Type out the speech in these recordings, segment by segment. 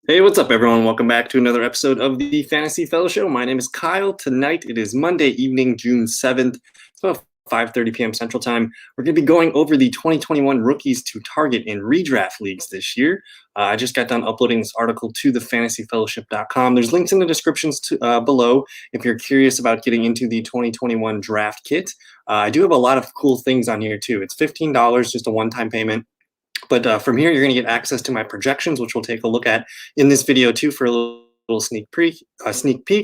Hey, what's up, everyone? Welcome back to another episode of the Fantasy Fellow Show. My name is Kyle. Tonight it is Monday evening, June 7th. It's about 5:30 p.m. Central Time. We're going to be going over the 2021 rookies to target in redraft leagues this year. I just got done uploading this article to thefantasyfellowship.com. There's links in the descriptions below if you're curious about getting into the 2021 draft kit. I do have a lot of cool things on here, too. It's $15, just a one-time payment. But from here, you're going to get access to my projections, which we'll take a look at in this video too for a little sneak peek.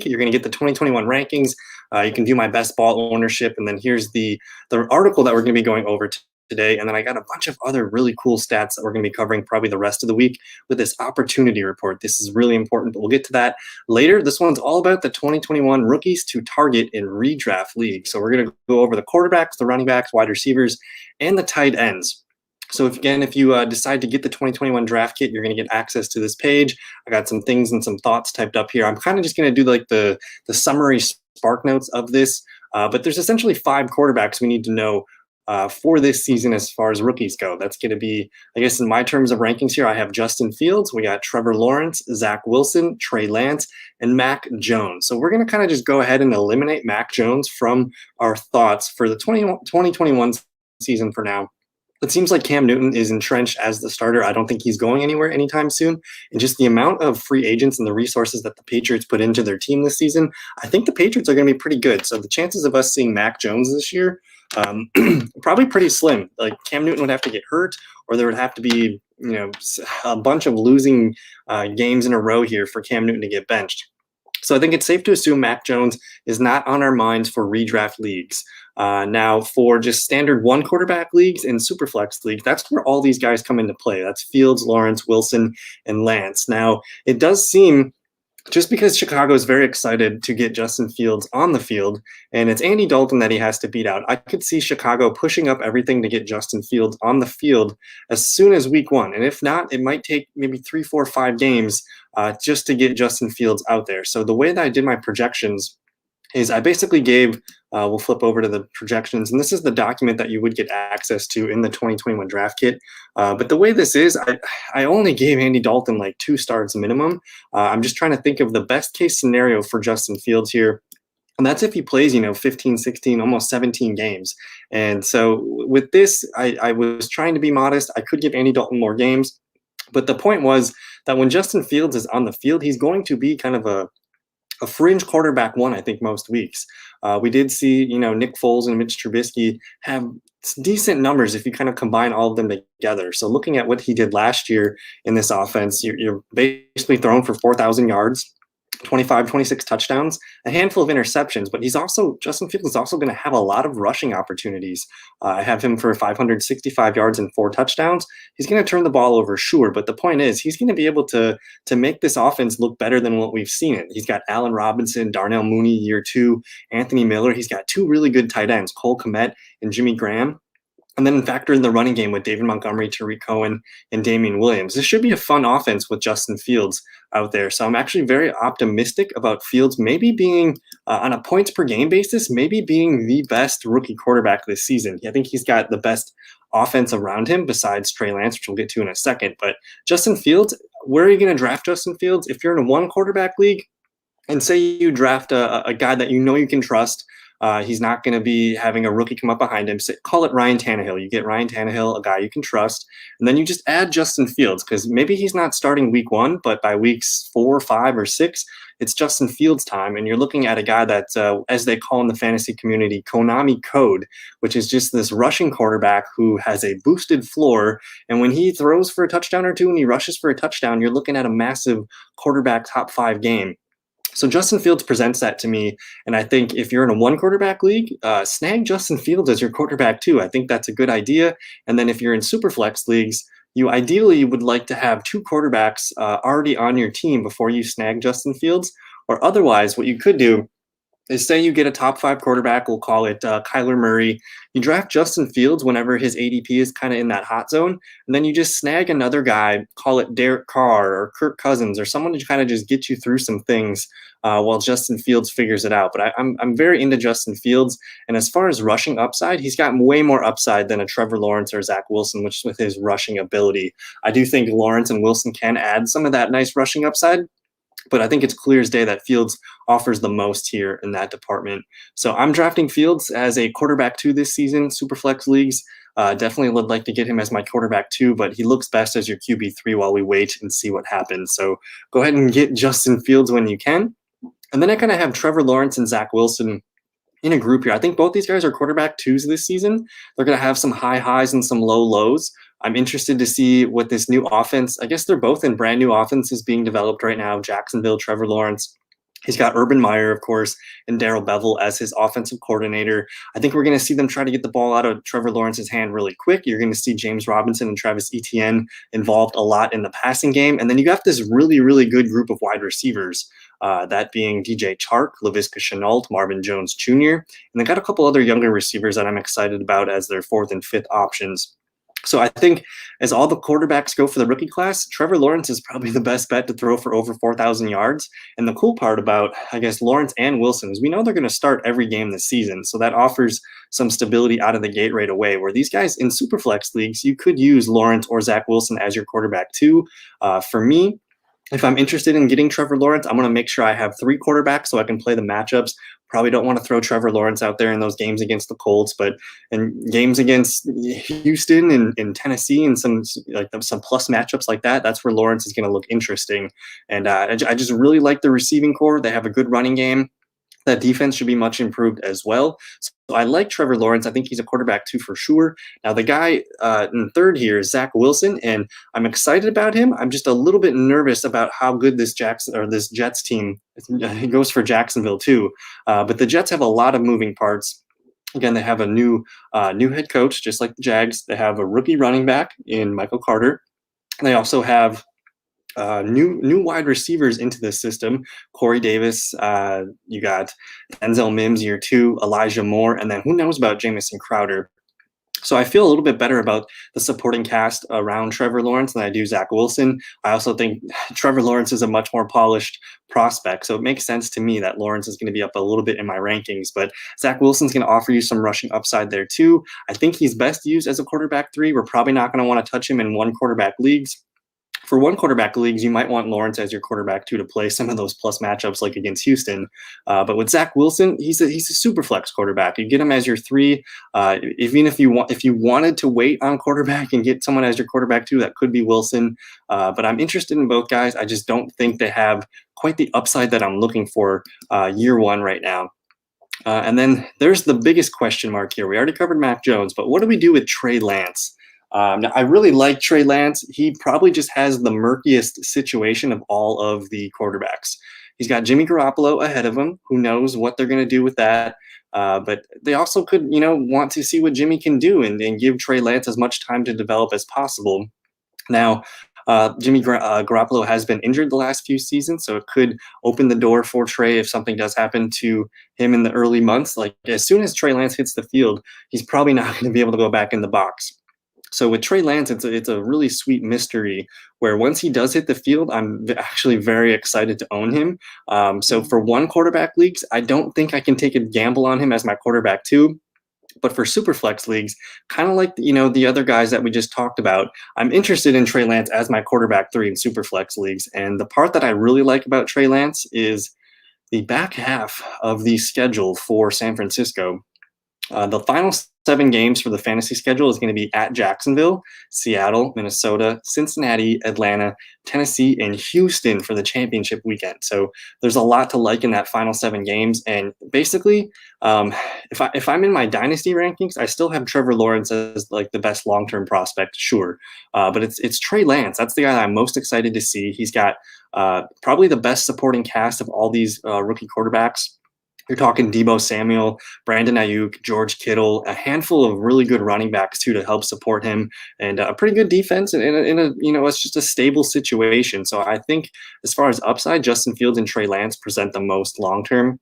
You're going to get the 2021 rankings. You can view my best ball ownership, and then here's the article that we're going to be going over today. And then I got a bunch of other really cool stats that we're going to be covering probably the rest of the week with this opportunity report. This is really important, but we'll get to that later. This one's all about the 2021 rookies to target in redraft league. So we're going to go over the quarterbacks, the running backs, wide receivers, and the tight ends. So if you decide to get the 2021 draft kit, you're going to get access to this page. I got some things and some thoughts typed up here. I'm kind of just going to do like the summary spark notes of this, but there's essentially 5 quarterbacks we need to know for this season as far as rookies go. That's going to be, I guess, in my terms of rankings here, I have Justin Fields, we got Trevor Lawrence, Zach Wilson, Trey Lance, and Mac Jones. So we're going to kind of just go ahead and eliminate Mac Jones from our thoughts for the 2021 season for now. It seems like Cam Newton is entrenched as the starter. I don't think he's going anywhere anytime soon. And just the amount of free agents and the resources that the Patriots put into their team this season, I think the Patriots are going to be pretty good. So the chances of us seeing Mac Jones this year, probably pretty slim. Like Cam Newton would have to get hurt, or there would have to be, a bunch of losing games in a row here for Cam Newton to get benched. So I think it's safe to assume Mac Jones is not on our minds for redraft leagues. Now, for just standard one quarterback leagues and superflex leagues, that's where all these guys come into play. That's Fields, Lawrence, Wilson, and Lance. Now, it does seem, just because Chicago is very excited to get Justin Fields on the field, and it's Andy Dalton that he has to beat out, I could see Chicago pushing up everything to get Justin Fields on the field as soon as week 1. And if not, it might take maybe 3, 4, 5 games just to get Justin Fields out there. So the way that I did my projections is I basically gave, we'll flip over to the projections, and this is the document that you would get access to in the 2021 draft kit. But the way this is, I only gave Andy Dalton like 2 starts minimum. I'm just trying to think of the best case scenario for Justin Fields here. And that's if he plays, 15, 16, almost 17 games. And so with this, I was trying to be modest. I could give Andy Dalton more games. But the point was that when Justin Fields is on the field, he's going to be kind of a fringe quarterback one, I think, most weeks. We did see, Nick Foles and Mitch Trubisky have decent numbers if you kind of combine all of them together. So looking at what he did last year in this offense, you're basically throwing for 4,000 yards, 25, 26 touchdowns, a handful of interceptions, but Justin Fields is also going to have a lot of rushing opportunities. I have him for 565 yards and 4 touchdowns. He's going to turn the ball over, sure, but the point is he's going to be able to make this offense look better than what we've seen it. He's got Allen Robinson, Darnell Mooney, year 2, Anthony Miller. He's got 2 really good tight ends, Cole Kmet and Jimmy Graham. And then factor in the running game with David Montgomery, Tariq Cohen, and Damian Williams. This should be a fun offense with Justin Fields out there. So I'm actually very optimistic about Fields maybe being, on a points per game basis, maybe being the best rookie quarterback this season. I think he's got the best offense around him besides Trey Lance, which we'll get to in a second. But Justin Fields, where are you going to draft Justin Fields? If you're in a 1 quarterback league, and say you draft a guy that you can trust, he's not going to be having a rookie come up behind him. So call it Ryan Tannehill. You get Ryan Tannehill, a guy you can trust, and then you just add Justin Fields because maybe he's not starting week 1, but by weeks 4, 5, or 6, it's Justin Fields' time, and you're looking at a guy that, as they call in the fantasy community, Konami code, which is just this rushing quarterback who has a boosted floor, and when he throws for a touchdown or 2 and he rushes for a touchdown, you're looking at a massive quarterback top 5 game. So Justin Fields presents that to me, and I think if you're in a 1 quarterback league, snag Justin Fields as your quarterback too. I think that's a good idea. And then if you're in superflex leagues, you ideally would like to have 2 quarterbacks already on your team before you snag Justin Fields. Or otherwise, what you could do is say you get a top five quarterback, we'll call it Kyler Murray. You draft Justin Fields whenever his ADP is kind of in that hot zone, and then you just snag another guy, call it Derek Carr or Kirk Cousins or someone to kind of just get you through some things while Justin Fields figures it out. But I'm very into Justin Fields, and as far as rushing upside, he's got way more upside than a Trevor Lawrence or Zach Wilson, which with his rushing ability. I do think Lawrence and Wilson can add some of that nice rushing upside, but I think it's clear as day that Fields offers the most here in that department. So I'm drafting Fields as a quarterback two this season, Superflex leagues. Definitely would like to get him as my quarterback two, but he looks best as your QB3 while we wait and see what happens. So go ahead and get Justin Fields when you can. And then I kind of have Trevor Lawrence and Zach Wilson in a group here. I think both these guys are quarterback twos this season. They're going to have some high highs and some low lows. I'm interested to see what this new offense, I guess they're both in brand new offenses being developed right now. Jacksonville, Trevor Lawrence. He's got Urban Meyer, of course, and Darrell Bevel as his offensive coordinator. I think we're going to see them try to get the ball out of Trevor Lawrence's hand really quick. You're going to see James Robinson and Travis Etienne involved a lot in the passing game. And then you got this really, really good group of wide receivers, that being DJ Chark, Laviska Shenault, Marvin Jones Jr., and they got a couple other younger receivers that I'm excited about as their fourth and fifth options. So I think as all the quarterbacks go for the rookie class, Trevor Lawrence is probably the best bet to throw for over 4,000 yards. And the cool part about, I guess, Lawrence and Wilson is we know they're going to start every game this season. So that offers some stability out of the gate right away, where these guys in Superflex leagues, you could use Lawrence or Zach Wilson as your quarterback too. For me, if I'm interested in getting Trevor Lawrence, I'm going to make sure I have three quarterbacks so I can play the matchups. Probably don't want to throw Trevor Lawrence out there in those games against the Colts, but in games against Houston and Tennessee and some plus matchups like that, that's where Lawrence is going to look interesting. And I just really like the receiving core. They have a good running game. That defense should be much improved as well. So I like Trevor Lawrence. I think he's a quarterback too for sure. Now the guy in third here is Zach Wilson, and I'm excited about him. I'm just a little bit nervous about how good this Jets team goes for Jacksonville too. But the Jets have a lot of moving parts. Again, they have a new head coach, just like the Jags. They have a rookie running back in Michael Carter. They also have new wide receivers into the system. Corey Davis, you got Denzel Mims year two, Elijah Moore, and then who knows about Jamison Crowder. So I feel a little bit better about the supporting cast around Trevor Lawrence than I do Zach Wilson. I also think Trevor Lawrence is a much more polished prospect, so it makes sense to me that Lawrence is going to be up a little bit in my rankings, but Zach Wilson's going to offer you some rushing upside there too. I think he's best used as a quarterback three. We're probably not going to want to touch him in one quarterback leagues. For one quarterback leagues, you might want Lawrence as your quarterback two to play some of those plus matchups like against Houston. But with Zach Wilson, he's a super flex quarterback. You get him as your three. Even if you wanted to wait on quarterback and get someone as your quarterback two, that could be Wilson. But I'm interested in both guys. I just don't think they have quite the upside that I'm looking for year one right now. And then there's the biggest question mark here. We already covered Mac Jones, but what do we do with Trey Lance? Now, I really like Trey Lance. He probably just has the murkiest situation of all of the quarterbacks. He's got Jimmy Garoppolo ahead of him. Who knows what they're going to do with that? But they also could, want to see what Jimmy can do and give Trey Lance as much time to develop as possible. Now, Jimmy Garoppolo has been injured the last few seasons, so it could open the door for Trey if something does happen to him in the early months. Like as soon as Trey Lance hits the field, he's probably not going to be able to go back in the box. So with Trey Lance, it's a really sweet mystery where once he does hit the field, I'm actually very excited to own him. So for one quarterback leagues, I don't think I can take a gamble on him as my quarterback two. But for super flex leagues, kind of like the other guys that we just talked about, I'm interested in Trey Lance as my quarterback three in super flex leagues. And the part that I really like about Trey Lance is the back half of the schedule for San Francisco. The final 7 games for the fantasy schedule is going to be at Jacksonville, Seattle, Minnesota, Cincinnati, Atlanta, Tennessee, and Houston for the championship weekend. So there's a lot to like in that final 7 games. And basically, if I'm in my dynasty rankings, I still have Trevor Lawrence as like the best long-term prospect, sure. But it's Trey Lance. That's the guy that I'm most excited to see. He's got probably the best supporting cast of all these rookie quarterbacks. You're talking Deebo Samuel, Brandon Ayuk, George Kittle, a handful of really good running backs too to help support him, and a pretty good defense. And it's just a stable situation. So I think as far as upside, Justin Fields and Trey Lance present the most long term.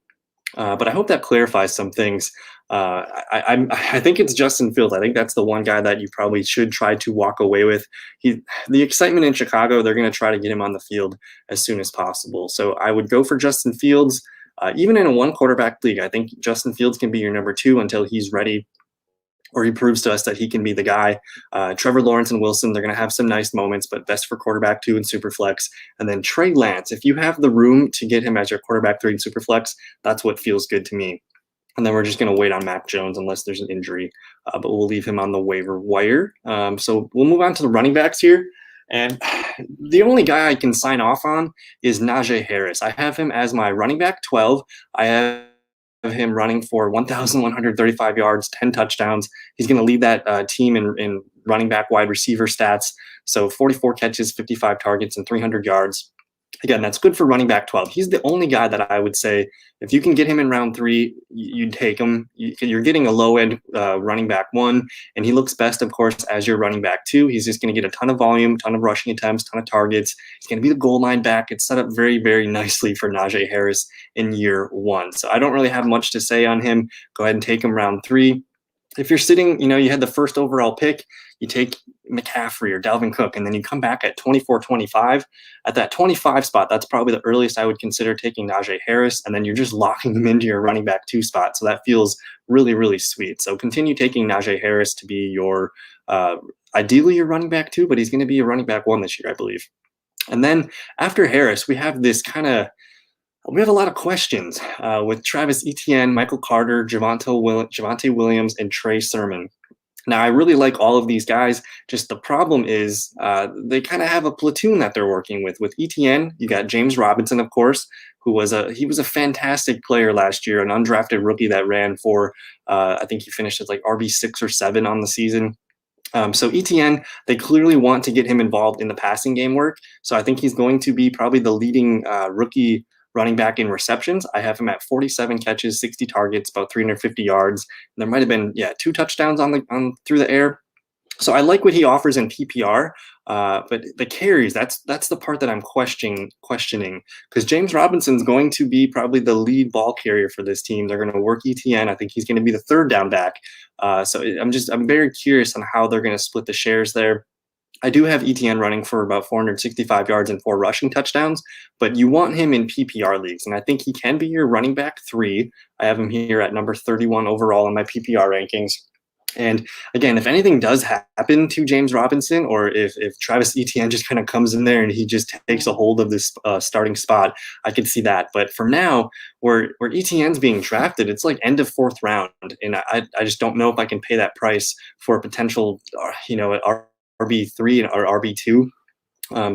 But I hope that clarifies some things. I think it's Justin Fields. I think that's the one guy that you probably should try to walk away with. The excitement in Chicago, they're going to try to get him on the field as soon as possible. So I would go for Justin Fields. Even in a one quarterback league, I think Justin Fields can be your number two until he's ready or he proves to us that he can be the guy. Trevor Lawrence and Wilson, they're going to have some nice moments, but best for quarterback two and Superflex. And then Trey Lance, if you have the room to get him as your quarterback three and Superflex, that's what feels good to me. And then we're just going to wait on Mac Jones unless there's an injury, but we'll leave him on the waiver wire. So we'll move on to the running backs here. And the only guy I can sign off on is Najee Harris. I have him as my running back 12. I have him running for 1,135 yards, 10 touchdowns. He's going to lead that team in running back wide receiver stats. So 44 catches, 55 targets, and 300 yards. Again, that's good for running back 12. He's the only guy that I would say, if you can get him in round 3, you'd take him. You're getting a low-end running back 1, and he looks best, of course, as your running back 2. He's just going to get a ton of volume, ton of rushing attempts, ton of targets. He's going to be the goal line back. It's set up very, very nicely for Najee Harris in year 1. So I don't really have much to say on him. Go ahead and take him round 3. If you're sitting, you had the first overall pick, you take McCaffrey or Dalvin Cook, and then you come back at 24-25. At that 25 spot, that's probably the earliest I would consider taking Najee Harris, and then you're just locking him into your running back 2 spot. So that feels really, really sweet. So continue taking Najee Harris to be your, ideally your running back 2, but he's going to be a running back 1 this year, I believe. And then after Harris, we have a lot of questions with Travis Etienne, Michael Carter, Javonte Williams, and Trey Sermon. Now, I really like all of these guys. Just the problem is they kind of have a platoon that they're working with. With Etienne, you got James Robinson, of course, who was a fantastic player last year, an undrafted rookie that ran for, I think he finished as like RB6 or 7 on the season. So Etienne, they clearly want to get him involved in the passing game work. So I think he's going to be probably the leading rookie running back in receptions. I have him at 47 catches, 60 targets, about 350 yards. And there might have been 2 touchdowns on through the air. So I like what he offers in PPR, but the carries, that's the part that I'm questioning, because James Robinson's going to be probably the lead ball carrier for this team. They're going to work Etienne. I think he's going to be the third down back. So I'm very curious on how they're going to split the shares there. I do have Etienne running for about 465 yards and 4 rushing touchdowns, but you want him in PPR leagues, and I think he can be your running back 3. I have him here at number 31 overall in my PPR rankings. And again, if anything does happen to James Robinson, or if Travis Etienne just kind of comes in there and he just takes a hold of this starting spot, I could see that. But for now, where Etienne's being drafted, it's like end of 4th round, and I just don't know if I can pay that price for a potential, RB3 or RB2.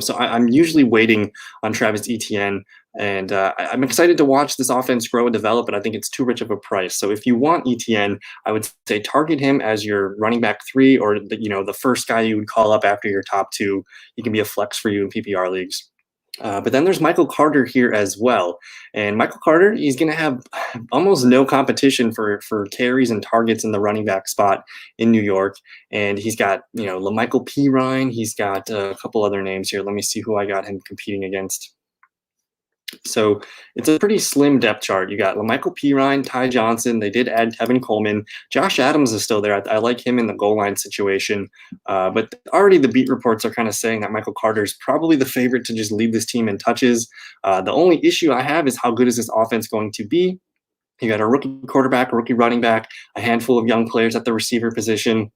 So I'm usually waiting on Travis Etienne, and I'm excited to watch this offense grow and develop, but I think it's too rich of a price. So if you want Etienne, I would say target him as your running back 3, or the first guy you would call up after your top 2. He can be a flex for you in PPR leagues. But then there's Michael Carter here as well. And Michael Carter, he's going to have almost no competition for carries and targets in the running back spot in New York. And he's got, LaMichael Pirine. He's got a couple other names here. Let me see who I got him competing against. So it's a pretty slim depth chart. You got LaMichael Pirine, Ty Johnson. They did add Kevin Coleman. Josh Adams is still there. I like him in the goal line situation. But already the beat reports are kind of saying that Michael Carter is probably the favorite to just lead this team in touches. The only issue I have is how good is this offense going to be? You got a rookie quarterback, a rookie running back, a handful of young players at the receiver position,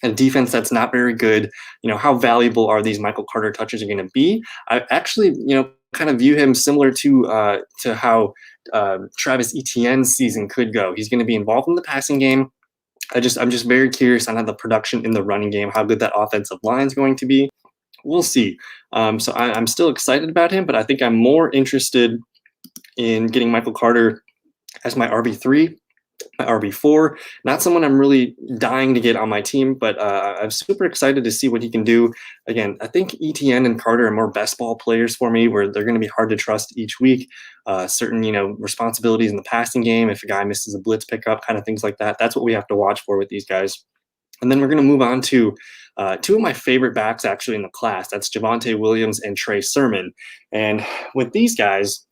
a defense that's not very good. How valuable are these Michael Carter touches going to be? I actually, kind of view him similar to how Travis Etienne's season could go. He's going to be involved in the passing game. I'm just very curious on how the production in the running game, how good that offensive line is going to be. We'll see. So I'm still excited about him, but I think I'm more interested in getting Michael Carter as my RB3, my RB4. Not someone I'm really dying to get on my team, but I'm super excited to see what he can do. Again, I think Etienne and Carter are more best ball players for me, where they're going to be hard to trust each week. Certain, responsibilities in the passing game, if a guy misses a blitz pickup, kind of things like that. That's what we have to watch for with these guys. And then we're going to move on to 2 of my favorite backs actually in the class. That's Javonte Williams and Trey Sermon. And with these guys,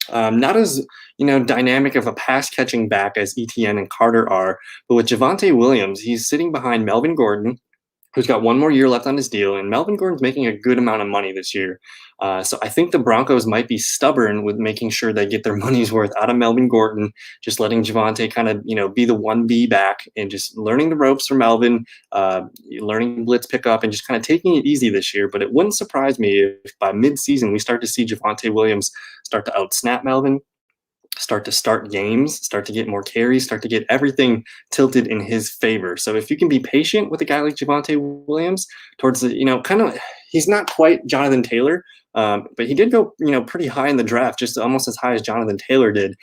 Not as dynamic of a pass catching back as ETN and Carter are, but with Javonte Williams, he's sitting behind Melvin Gordon, who's got one more year left on his deal, and Melvin Gordon's making a good amount of money this year. So I think the Broncos might be stubborn with making sure they get their money's worth out of Melvin Gordon, just letting Javonte kind of be the 1B back and just learning the ropes from Melvin, learning blitz pickup, and just kind of taking it easy this year. But it wouldn't surprise me if by midseason we start to see Javonte Williams start to outsnap Melvin, start games, start to get more carries, start to get everything tilted in his favor. So if you can be patient with a guy like Javonte Williams towards the, kind of, he's not quite Jonathan Taylor, but he did go, pretty high in the draft, just almost as high as Jonathan Taylor did.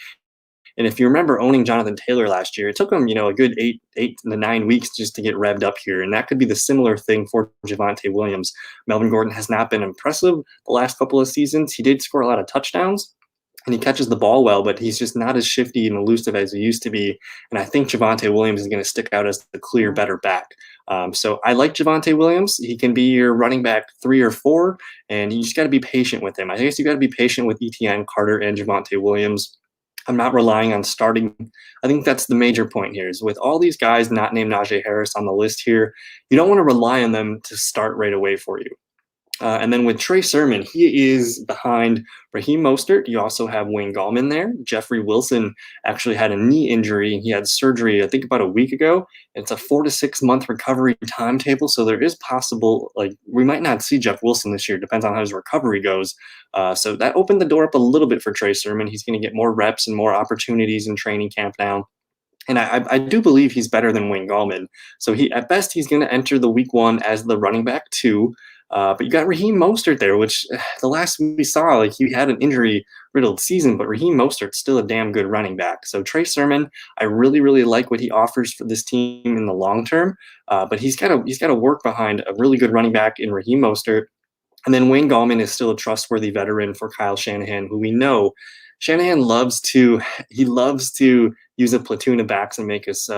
And if you remember owning Jonathan Taylor last year, it took him, a good 8 to 9 weeks just to get revved up here. And that could be the similar thing for Javonte Williams. Melvin Gordon has not been impressive the last couple of seasons. He did score a lot of touchdowns, and he catches the ball well, but he's just not as shifty and elusive as he used to be. And I think Javonte Williams is going to stick out as the clear better back. So I like Javonte Williams. He can be your running back 3 or 4, and you just got to be patient with him. I guess you got to be patient with ETN, Carter, and Javonte Williams. I'm not relying on starting. I think that's the major point here is with all these guys not named Najee Harris on the list here, you don't want to rely on them to start right away for you. And then with Trey Sermon, he is behind Raheem Mostert. You also have Wayne Gallman there. Jeffrey Wilson actually had a knee injury. He had surgery, I think, about a week ago. It's a 4 to 6 month recovery timetable. So there is possible, we might not see Jeff Wilson this year. Depends on how his recovery goes. So that opened the door up a little bit for Trey Sermon. He's going to get more reps and more opportunities in training camp now. And I do believe he's better than Wayne Gallman. So at best, he's going to enter the week 1 as the running back 2. But you got Raheem Mostert there, which the last we saw, he had an injury-riddled season, but Raheem Mostert's still a damn good running back. So Trey Sermon, I really, really like what he offers for this team in the long term. But he's got to work behind a really good running back in Raheem Mostert. And then Wayne Gallman is still a trustworthy veteran for Kyle Shanahan, who we know Shanahan loves to use a platoon of backs and make us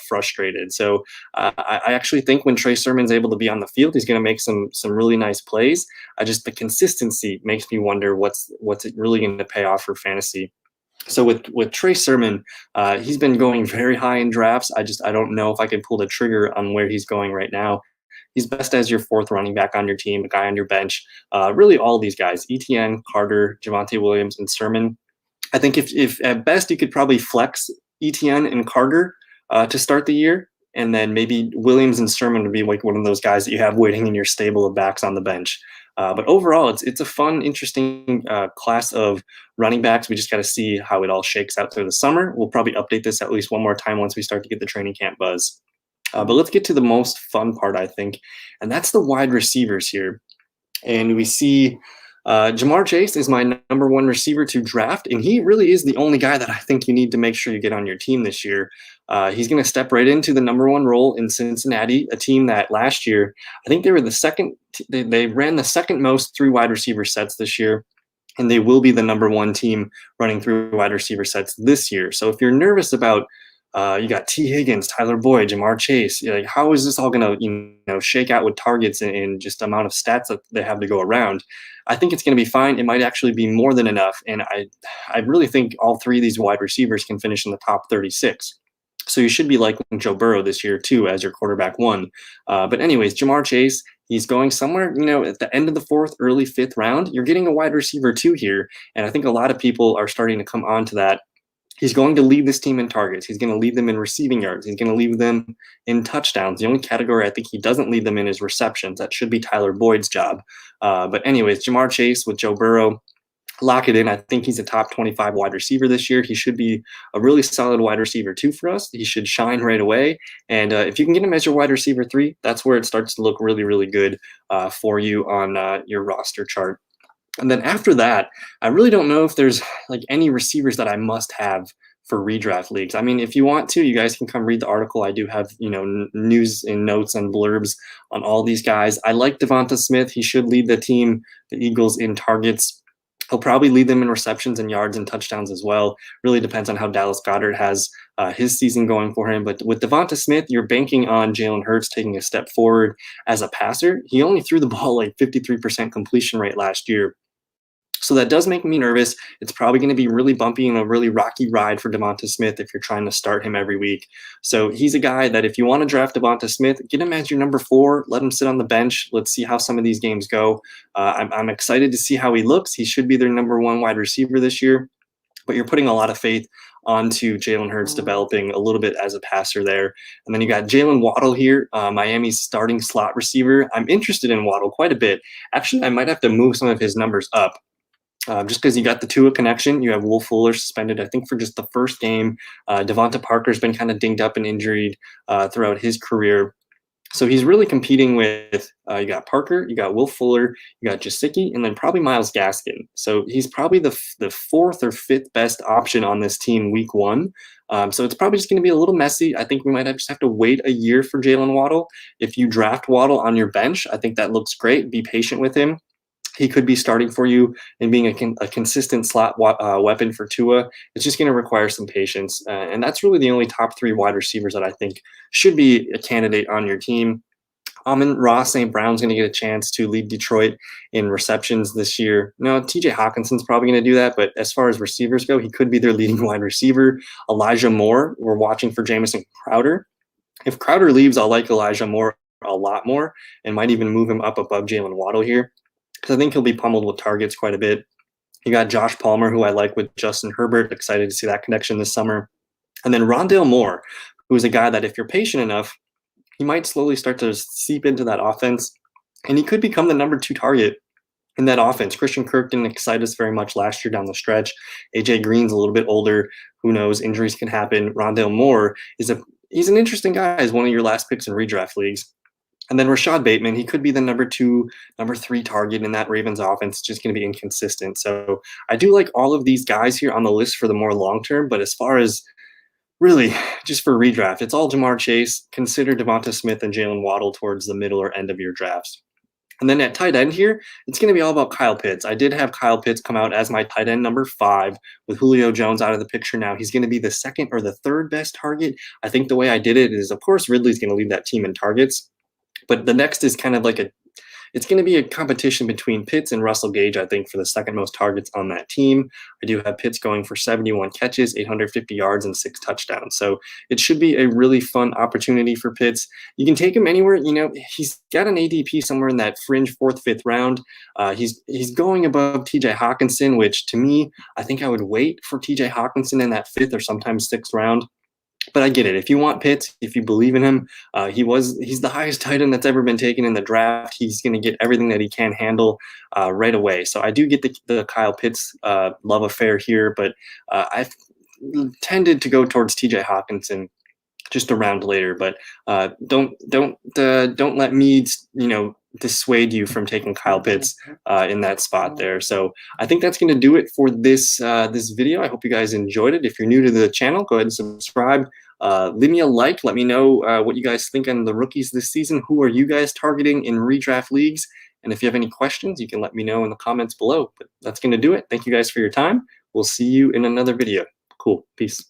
frustrated. So I actually think when Trey Sermon's able to be on the field, he's going to make some really nice plays. The consistency makes me wonder what's it really going to pay off for fantasy. So with Trey Sermon, he's been going very high in drafts. I don't know if I can pull the trigger on where he's going right now. He's best as your 4th running back on your team, a guy on your bench. Really, all these guys: ETN, Carter, Javonte Williams, and Sermon. I think if at best you could probably flex ETN and Carter to start the year, and then maybe Williams and Sermon would be one of those guys that you have waiting in your stable of backs on the bench. But overall, it's a fun, interesting class of running backs. We just got to see how it all shakes out through the summer. We'll probably update this at least one more time once we start to get the training camp buzz. But let's get to the most fun part, I think, and that's the wide receivers here. And we see Jamar Chase is my number 1 receiver to draft, and he really is the only guy that I think you need to make sure you get on your team this year. He's going to step right into the number 1 role in Cincinnati, a team that last year, I think they were the second, they ran the second most 3 wide receiver sets this year, and they will be the number 1 team running 3 wide receiver sets this year. So if you're nervous about you got T. Higgins, Tyler Boyd, Jamar Chase. How is this all going to shake out with targets and just amount of stats that they have to go around? I think it's going to be fine. It might actually be more than enough. And I really think all 3 of these wide receivers can finish in the top 36. So you should be liking Joe Burrow this year too as your quarterback 1. But anyways, Jamar Chase, he's going somewhere, at the end of the 4th, early 5th round. You're getting a wide receiver 2 here. And I think a lot of people are starting to come on to that. He's going to lead this team in targets. He's going to lead them in receiving yards. He's going to lead them in touchdowns. The only category I think he doesn't lead them in is receptions. That should be Tyler Boyd's job. But anyways, Jamar Chase with Joe Burrow, lock it in. I think he's a top 25 wide receiver this year. He should be a really solid wide receiver 2 for us. He should shine right away. And if you can get him as your wide receiver 3, that's where it starts to look really, really good for you on your roster chart. And then after that, I really don't know if there's any receivers that I must have for redraft leagues. I mean, if you want to, you guys can come read the article. I do have, news and notes and blurbs on all these guys. I like Devonta Smith. He should lead the team, the Eagles, in targets. He'll probably lead them in receptions and yards and touchdowns as well. Really depends on how Dallas Goedert has his season going for him. But with Devonta Smith, you're banking on Jalen Hurts taking a step forward as a passer. He only threw the ball 53% completion rate last year. So that does make me nervous. It's probably going to be really bumpy and a really rocky ride for Devonta Smith if you're trying to start him every week. So he's a guy that if you want to draft Devonta Smith, get him as your number 4. Let him sit on the bench. Let's see how some of these games go. I'm excited to see how he looks. He should be their number 1 wide receiver this year, but you're putting a lot of faith onto Jalen Hurts developing a little bit as a passer there. And then you got Jalen Waddle here, Miami's starting slot receiver. I'm interested in Waddle quite a bit. Actually, I might have to move some of his numbers up. Just because you got the Tua connection. You have Will Fuller suspended, I think, for just the first game. Devonta Parker's been kind of dinged up and injured throughout his career. So he's really competing with, you got Parker, you got Will Fuller, you got Gesicki, and then probably Myles Gaskin. So he's probably the 4th or 5th best option on this team week 1. So it's probably just going to be a little messy. I think we might just have to wait a year for Jalen Waddle. If you draft Waddle on your bench, I think that looks great. Be patient with him. He could be starting for you and being a consistent slot weapon for Tua. It's just going to require some patience. And that's really the only top 3 wide receivers that I think should be a candidate on your team. Amon-Ra St. Brown's going to get a chance to lead Detroit in receptions this year. No, TJ Hawkinson's probably going to do that, but as far as receivers go, he could be their leading wide receiver. Elijah Moore, we're watching for Jamison Crowder. If Crowder leaves, I'll like Elijah Moore a lot more and might even move him up above Jalen Waddle here, because I think he'll be pummeled with targets quite a bit. You got Josh Palmer, who I like with Justin Herbert. Excited to see that connection this summer. And then Rondale Moore, who is a guy that if you're patient enough, he might slowly start to seep into that offense, and he could become the number 2 target in that offense. Christian Kirk didn't excite us very much last year down the stretch. AJ Green's a little bit older. Who knows? Injuries can happen. Rondale Moore he's an interesting guy as one of your last picks in redraft leagues. And then Rashad Bateman, he could be the number 2, number 3 target in that Ravens offense. It's just going to be inconsistent. So I do like all of these guys here on the list for the more long term. But as far as really just for redraft, it's all Jamar Chase. Consider Devonta Smith and Jalen Waddle towards the middle or end of your drafts. And then at tight end here, it's going to be all about Kyle Pitts. I did have Kyle Pitts come out as my tight end number 5 with Julio Jones out of the picture now. He's going to be the 2nd or the 3rd best target. I think the way I did it is, of course, Ridley's going to lead that team in targets. But the next is kind of like it's going to be a competition between Pitts and Russell Gage, I think, for the 2nd most targets on that team. I do have Pitts going for 71 catches, 850 yards, and 6 touchdowns. So it should be a really fun opportunity for Pitts. You can take him anywhere. He's got an ADP somewhere in that fringe 4th, 5th round. He's going above TJ Hawkinson, which to me, I think I would wait for TJ Hawkinson in that 5th or sometimes 6th round. But I get it. If you want Pitts, if you believe in him, he's the highest tight end that's ever been taken in the draft. He's going to get everything that he can handle right away. So I do get the Kyle Pitts love affair here, but I've tended to go towards TJ Hawkinson just a round later. But don't let me dissuade you from taking Kyle Pitts in that spot there. So I think that's going to do it for this video. I hope you guys enjoyed it. If you're new to the channel, go ahead and subscribe. Leave me a like. Let me know what you guys think on the rookies this season. Who are you guys targeting in redraft leagues? And if you have any questions, you can let me know in the comments below. But that's going to do it. Thank you guys for your time. We'll see you in another video. Cool. Peace.